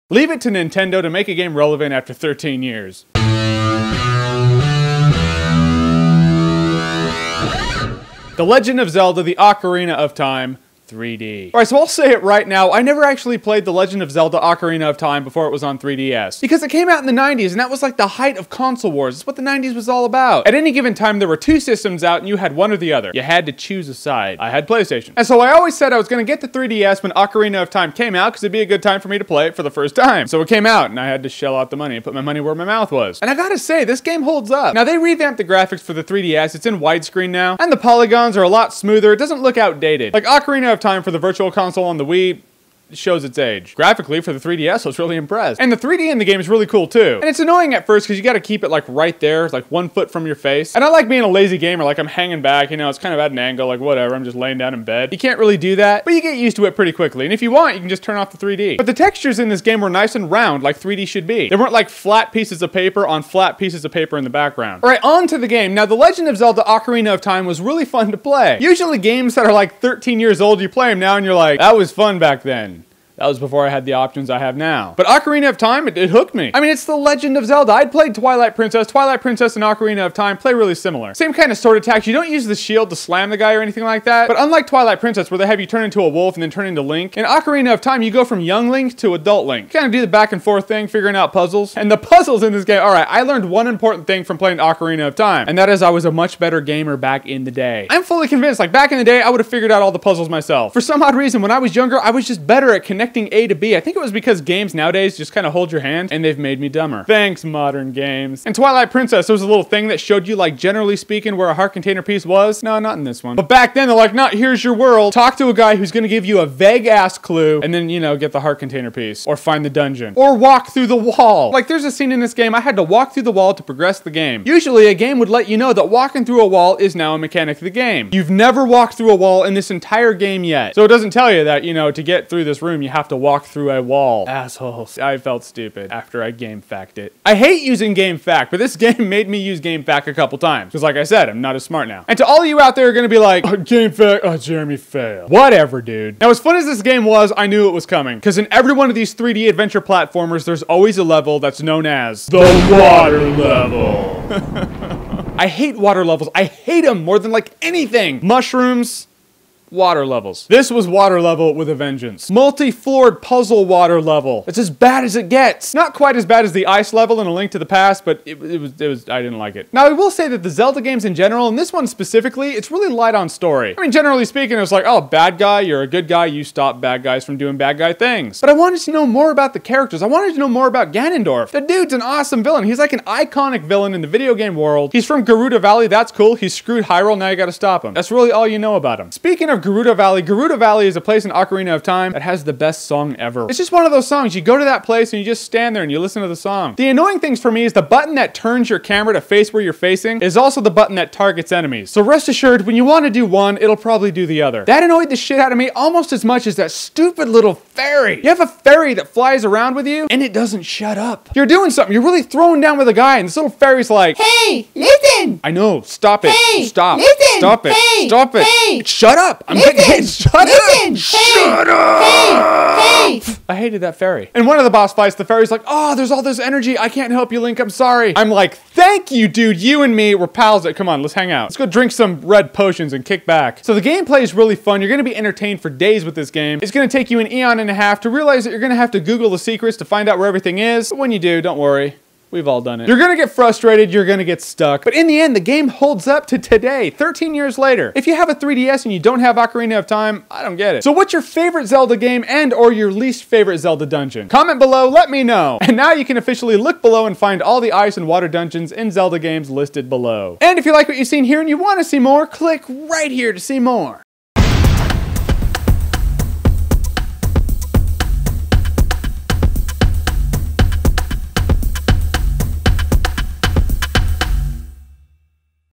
Leave it to Nintendo to make a game relevant after 13 years. The Legend of Zelda, the Ocarina of Time, 3D. Alright, so I'll say it right now, I never actually played The Legend of Zelda Ocarina of Time before it was on 3DS. Because it came out in the 90s, and that was like the height of console wars. It's what the 90s was all about. At any given time, there were two systems out, and you had one or the other. You had to choose a side. I had PlayStation. And so I always said I was going to get the 3DS when Ocarina of Time came out, because it'd be a good time for me to play it for the first time. So it came out, and I had to shell out the money and put my money where my mouth was. And I gotta say, this game holds up. Now, they revamped the graphics for the 3DS. It's in widescreen now, and the polygons are a lot smoother. It doesn't look outdated. Like Ocarina of Time for the Virtual Console on the Wii shows its age. Graphically, for the 3DS, I was really impressed. And the 3D in the game is really cool too. And it's annoying at first because you gotta keep it like right there, like 1 foot from your face. And I like being a lazy gamer, like I'm hanging back, you know, it's kind of at an angle, like whatever, I'm just laying down in bed. You can't really do that, but you get used to it pretty quickly. And if you want, you can just turn off the 3D. But the textures in this game were nice and round, like 3D should be. They weren't like flat pieces of paper on flat pieces of paper in the background. All right, on to the game. Now, The Legend of Zelda Ocarina of Time was really fun to play. Usually games that are like 13 years old, you play them now and you're like, that was fun back then. That was before I had the options I have now. But Ocarina of Time, it hooked me. I mean, it's The Legend of Zelda. I'd played Twilight Princess. Twilight Princess and Ocarina of Time play really similar. Same kind of sword attacks. You don't use the shield to slam the guy or anything like that. But unlike Twilight Princess, where they have you turn into a wolf and then turn into Link, in Ocarina of Time, you go from young Link to adult Link. You kind of do the back and forth thing, figuring out puzzles. And the puzzles in this game, all right, I learned one important thing from playing Ocarina of Time, and that is I was a much better gamer back in the day. I'm fully convinced, like back in the day, I would have figured out all the puzzles myself. For some odd reason, when I was younger, I was just better at connecting A to B. I think it was because games nowadays just kind of hold your hand and they've made me dumber. Thanks, modern games. In Twilight Princess, there was a little thing that showed you, like, generally speaking, where a heart container piece was. No, not in this one. But back then, they're like, no, here's your world. Talk to a guy who's gonna give you a vague-ass clue and then, you know, get the heart container piece or find the dungeon or walk through the wall. Like, there's a scene in this game, I had to walk through the wall to progress the game. Usually, a game would let you know that walking through a wall is now a mechanic of the game. You've never walked through a wall in this entire game yet. So it doesn't tell you that, you know, to get through this room, you have to walk through a wall. Assholes. I felt stupid after I game fact it. I hate using game fact, but this game made me use game fact a couple times. Because like I said, I'm not as smart now. And to all of you out there who are gonna be like, oh, game fact, oh, Jeremy failed. Whatever, dude. Now, as fun as this game was, I knew it was coming. Because in every one of these 3D adventure platformers, there's always a level that's known as the water level. I hate water levels. I hate them more than like anything. Mushrooms. Water levels. This was water level with a vengeance. Multi-floored puzzle water level. It's as bad as it gets. Not quite as bad as the ice level in A Link to the Past, but it was, I didn't like it. Now, I will say that the Zelda games in general, and this one specifically, it's really light on story. I mean, generally speaking, it's like, oh, bad guy, you're a good guy, you stop bad guys from doing bad guy things. But I wanted to know more about the characters. I wanted to know more about Ganondorf. The dude's an awesome villain. He's like an iconic villain in the video game world. He's from Gerudo Valley, that's cool. He's screwed Hyrule, now you gotta stop him. That's really all you know about him. Speaking of Gerudo Valley is a place in Ocarina of Time that has the best song ever. It's just one of those songs. You go to that place and you just stand there and you listen to the song. The annoying things for me is the button that turns your camera to face where you're facing is also the button that targets enemies. So rest assured, when you want to do one, it'll probably do the other. That annoyed the shit out of me almost as much as that stupid little fairy. You have a fairy that flies around with you and it doesn't shut up. You're doing something. You're really throwing down with a guy and this little fairy's like, hey, listen. I know. Stop it. Hey, stop. Listen. Stop it. Hey, stop it. Hey, shut up. I'm getting hit. Shut up! Hey, shut up! Hey, hey. I hated that fairy. In one of the boss fights, the fairy's like, oh, there's all this energy. I can't help you, Link. I'm sorry. I'm like, thank you, dude. You and me, we're pals. Come on, let's hang out. Let's go drink some red potions and kick back. So the gameplay is really fun. You're going to be entertained for days with this game. It's going to take you an eon and a half to realize that you're going to have to Google the secrets to find out where everything is. But when you do, don't worry. We've all done it. You're gonna get frustrated, you're gonna get stuck, but in the end, the game holds up to today, 13 years later. If you have a 3DS and you don't have Ocarina of Time, I don't get it. So what's your favorite Zelda game and or your least favorite Zelda dungeon? Comment below, let me know. And now you can officially look below and find all the ice and water dungeons in Zelda games listed below. And if you like what you've seen here and you wanna see more, click right here to see more.